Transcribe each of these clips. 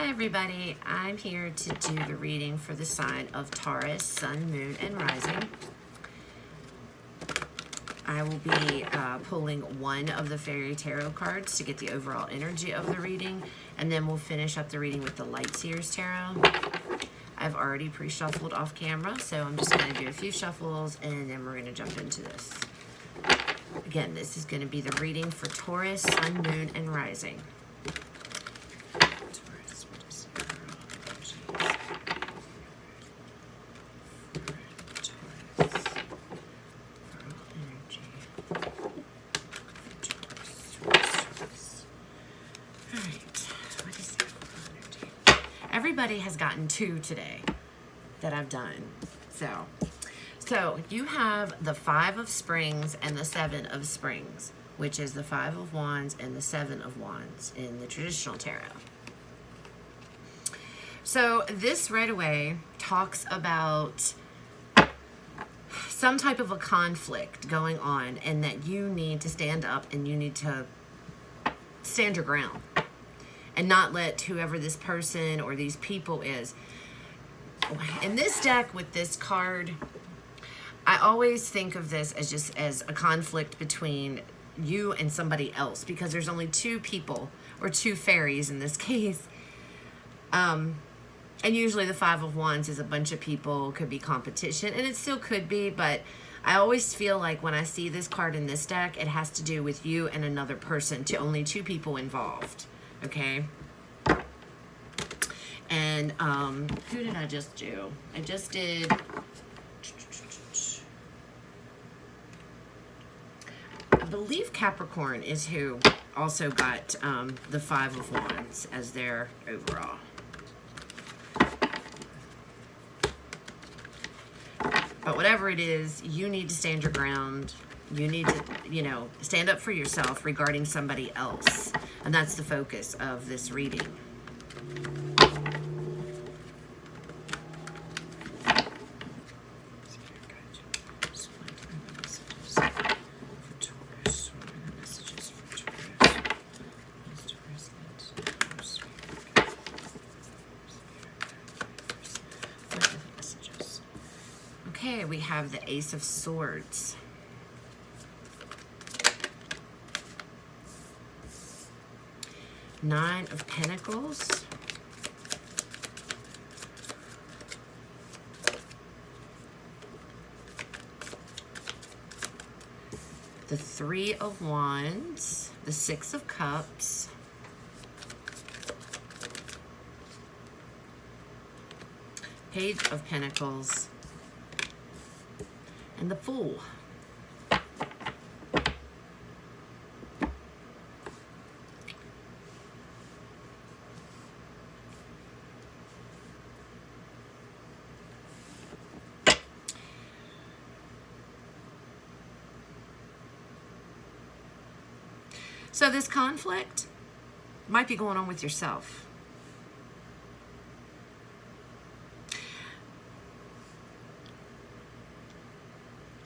Hi everybody, I'm here to do the reading for the sign of Taurus, Sun, Moon, and Rising. I will be pulling one of the fairy tarot cards to get the overall energy of the reading, and then we'll finish up the reading with the Light Seers Tarot. I've already pre-shuffled off camera, so I'm just going to do a few shuffles and then we're going to jump into this. Again, this is going to be the reading for Taurus, Sun, Moon, and Rising. Everybody has gotten 2 today that I've done. So you have the 5 of Springs and the 7 of Springs, which is the 5 of Wands and the 7 of Wands in the traditional tarot. So this right away talks about some type of a conflict going on, and that you need to stand up and you need to stand your ground and not let whoever this person or these people is. In this deck with this card, I always think of this as just as a conflict between you and somebody else, because there's only 2 people, or 2 fairies in this case. And usually the 5 of Wands is a bunch of people, could be competition, and it still could be, but I always feel like when I see this card in this deck, it has to do with you and another person, to only 2 people involved. Okay, and who did I just do? I just did, I believe Capricorn is who also got the 5 of Wands as their overall. But whatever it is, you need to stand your ground. You need to, stand up for yourself regarding somebody else. And that's the focus of this reading. Okay, we have the Ace of Swords. Nine of Pentacles. The 3 of Wands. The 6 of Cups. Page of Pentacles. And the Fool. So this conflict might be going on with yourself.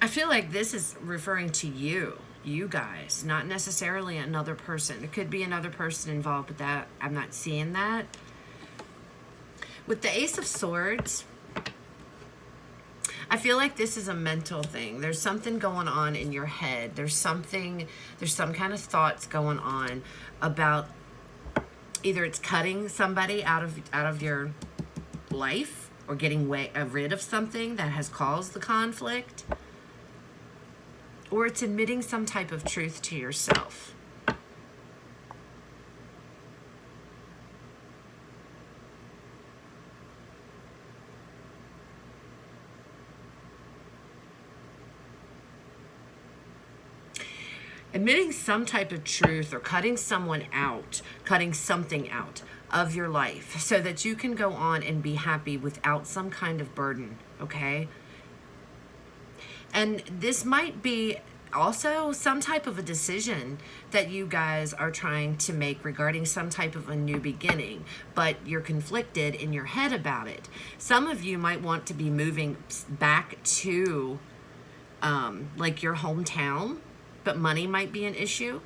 I feel like this is referring to you guys, not necessarily another person. It could be another person involved, but that I'm not seeing that. With the Ace of Swords, I feel like this is a mental thing. There's something going on in your head. There's some kind of thoughts going on about either it's cutting somebody out of your life, or getting rid of something that has caused the conflict, or it's admitting some type of truth to yourself. Admitting some type of truth, or cutting someone out, cutting something out of your life so that you can go on and be happy without some kind of burden, okay? And this might be also some type of a decision that you guys are trying to make regarding some type of a new beginning, but you're conflicted in your head about it. Some of you might want to be moving back to like your hometown, but money might be an issue.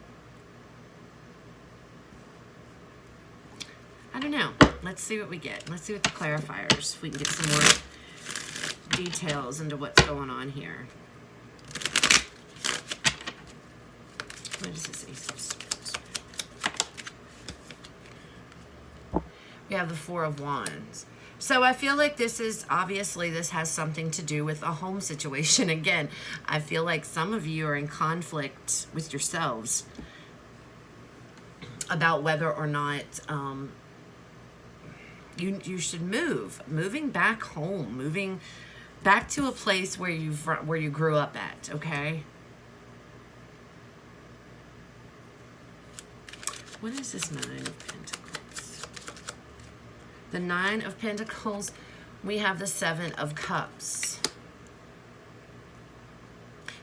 I don't know. Let's see what we get. Let's see what the clarifiers, if we can get some more details into what's going on here. What is this Ace of Swords? We have the Four of Wands. So I feel like this is, obviously, this has something to do with a home situation. Again, I feel like some of you are in conflict with yourselves about whether or not you should move. Moving back home, moving back to a place where you grew up at, okay? What is this Nine of Pentacles? The Nine of Pentacles, we have the Seven of Cups.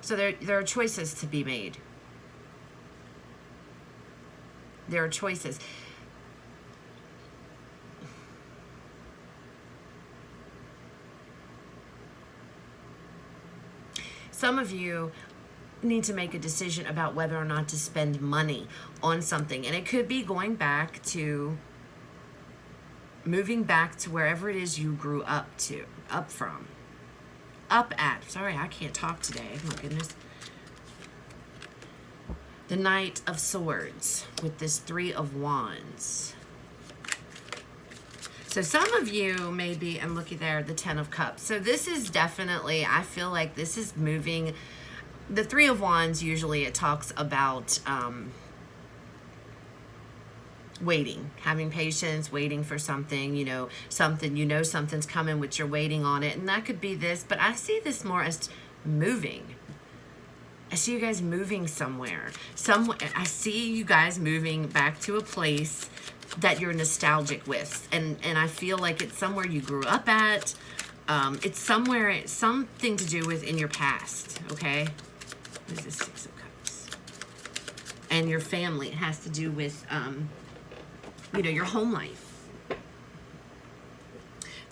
So there are choices to be made. There are choices. Some of you need to make a decision about whether or not to spend money on something. And it could be going back to, moving back to wherever it is you grew up from. Sorry, I can't talk today. My goodness. The Knight of Swords with this Three of Wands. So some of you may be, and looky there, the Ten of Cups. So this is definitely, I feel like this is moving. The Three of Wands, usually it talks about waiting, having patience, waiting for something, something's coming, which you're waiting on it. And that could be this, but I see this more as moving. I see you guys moving somewhere. I see you guys moving back to a place that you're nostalgic with. And I feel like it's somewhere you grew up at. It's something to do with in your past, okay? What is this Six of Cups? And your family. It has to do with, your home life.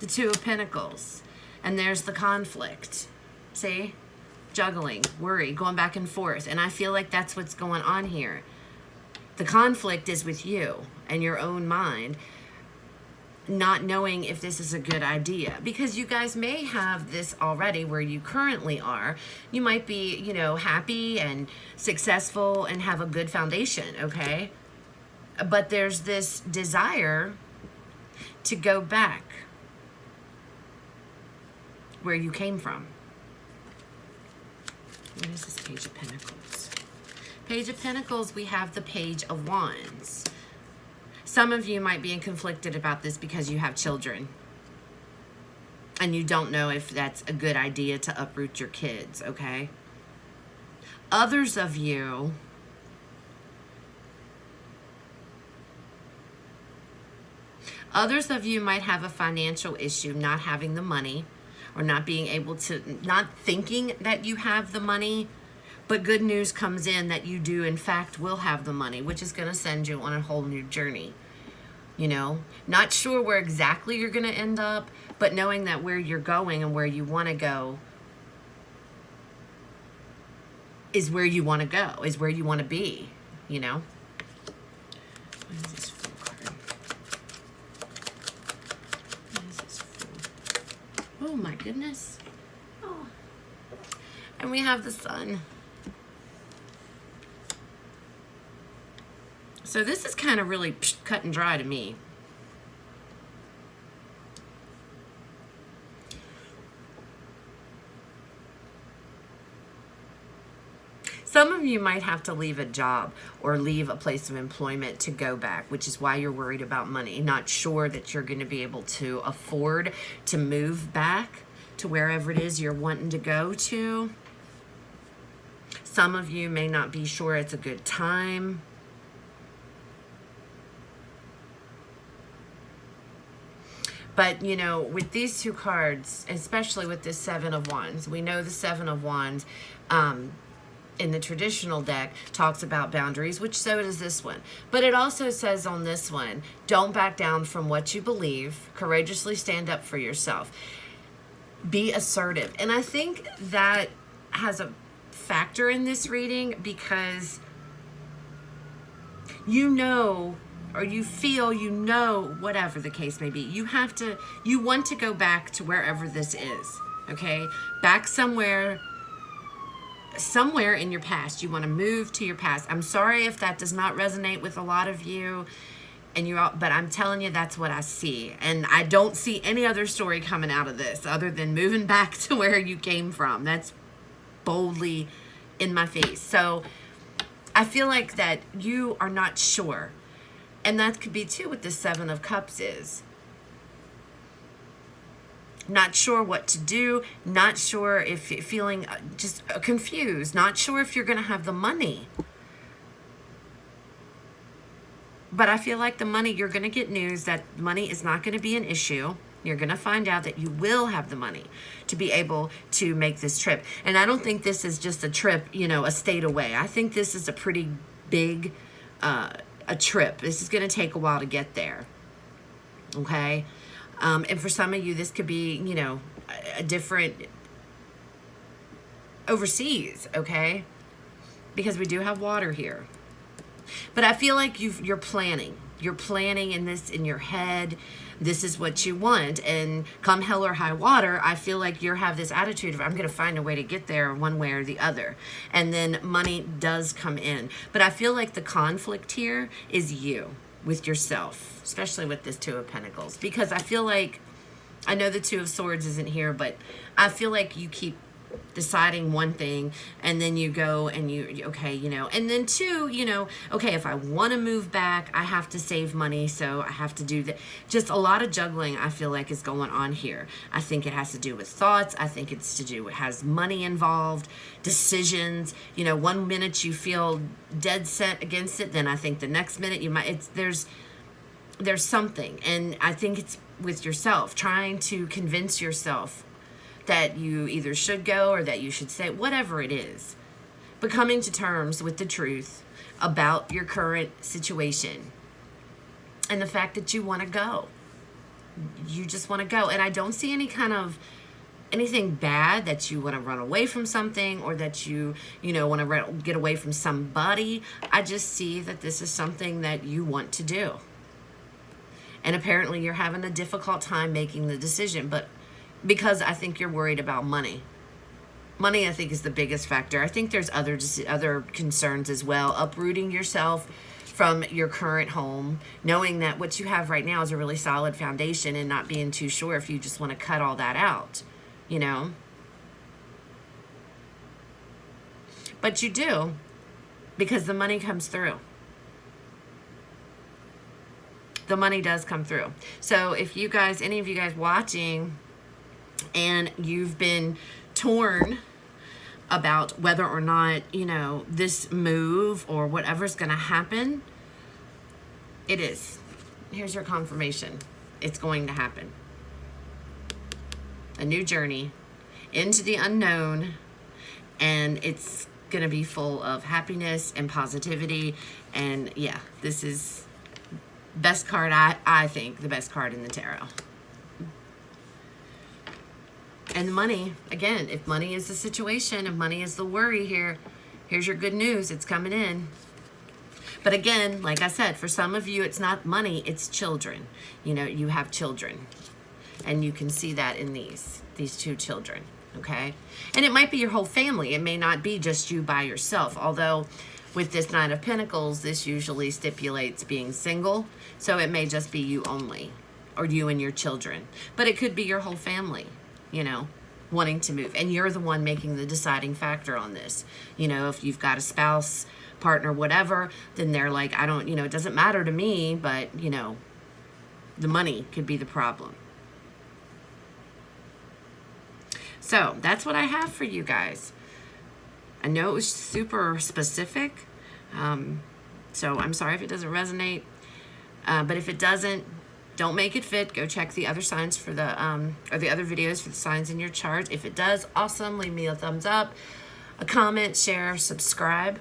The Two of Pentacles. And there's the conflict. See? Juggling, worry, going back and forth. And I feel like that's what's going on here. The conflict is with you and your own mind, not knowing if this is a good idea. Because you guys may have this already where you currently are. You might be, happy and successful and have a good foundation, okay? But there's this desire to go back where you came from. What is this Page of Pentacles? Page of Pentacles, we have the Page of Wands. Some of you might be conflicted about this because you have children. And you don't know if that's a good idea to uproot your kids, okay? Others of you might have a financial issue, not having the money, or not being able to, not thinking that you have the money, but good news comes in that you do, in fact, will have the money, which is going to send you on a whole new journey. Not sure where exactly you're going to end up, but knowing that where you're going and where you want to go is where you want to go, is where you want to be, What is this Fool card? What is this Fool? Oh my goodness. Oh. And we have the Sun. So this is kind of really cut and dry to me. Some of you might have to leave a job or leave a place of employment to go back, which is why you're worried about money. Not sure that you're going to be able to afford to move back to wherever it is you're wanting to go to. Some of you may not be sure it's a good time. But, with these two cards, especially with this Seven of Wands, we know the Seven of Wands in the traditional deck talks about boundaries, which so does this one. But it also says on this one, don't back down from what you believe. Courageously stand up for yourself. Be assertive. And I think that has a factor in this reading because or you feel, you know, whatever the case may be, you want to go back to wherever this is, okay? Back somewhere in your past. You want to move to your past. I'm sorry if that does not resonate with a lot of you, but I'm telling you, that's what I see. And I don't see any other story coming out of this other than moving back to where you came from. That's boldly in my face. So I feel like that you are not sure. And that could be too what the Seven of Cups is. Not sure what to do, not sure if you're feeling just confused, not sure if you're going to have the money. But I feel like the money, you're going to get news that money is not going to be an issue. You're going to find out that you will have the money to be able to make this trip. And I don't think this is just a trip, you know, a state away. I think this is a pretty big a trip. This is going to take a while to get there. Okay? And for some of you, this could be, you know, a different overseas, okay? Because we do have water here. But I feel like you're planning. You're planning in this in your head. This is what you want. And come hell or high water, I feel like you have this attitude of, I'm going to find a way to get there one way or the other. And then money does come in. But I feel like the conflict here is you with yourself, especially with this Two of Pentacles. Because I feel like, I know the Two of Swords isn't here, but I feel like you keep deciding one thing and then you go and okay, you know, and then two, you know, okay, if I want to move back, I have to save money, so I have to do that. Just a lot of juggling I feel like is going on here. I think it has to do with thoughts. I think it's to do, it has money involved, decisions. You know, one minute you feel dead set against it, then I think the next minute you might, there's something. And I think it's with yourself, trying to convince yourself that you either should go or that you should stay, whatever it is. But coming to terms with the truth about your current situation and the fact that you want to go. You just want to go. And I don't see any kind of anything bad that you want to run away from something or that you know, want to get away from somebody. I just see that this is something that you want to do. And apparently you're having a difficult time making the decision, but because I think you're worried about money. Money, I think, is the biggest factor. I think there's other concerns as well. Uprooting yourself from your current home, knowing that what you have right now is a really solid foundation and not being too sure if you just want to cut all that out, you know. But you do, because the money comes through. The money does come through. So if you guys, any of you guys watching, and you've been torn about whether or not, you know, this move or whatever's going to happen, it is. Here's your confirmation. It's going to happen. A new journey into the unknown, and it's going to be full of happiness and positivity. And yeah, this is best card, I think, the best card in the tarot. And money, again, if money is the situation, if money is the worry here, here's your good news. It's coming in. But again, like I said, for some of you, it's not money, it's children. You know, you have children. And you can see that in these two children, okay? And it might be your whole family. It may not be just you by yourself. Although with this Nine of Pentacles, this usually stipulates being single. So it may just be you only, or you and your children. But it could be your whole family, you know, wanting to move. And you're the one making the deciding factor on this. You know, if you've got a spouse, partner, whatever, then they're like, I don't, you know, it doesn't matter to me, but, you know, the money could be the problem. So that's what I have for you guys. I know it was super specific. So I'm sorry if it doesn't resonate. But if it doesn't, don't make it fit. Go check the other signs for the, or the other videos for the signs in your chart. If it does, awesome. Leave me a thumbs up, a comment, share, subscribe.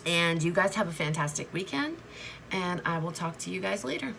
And you guys have a fantastic weekend. And I will talk to you guys later.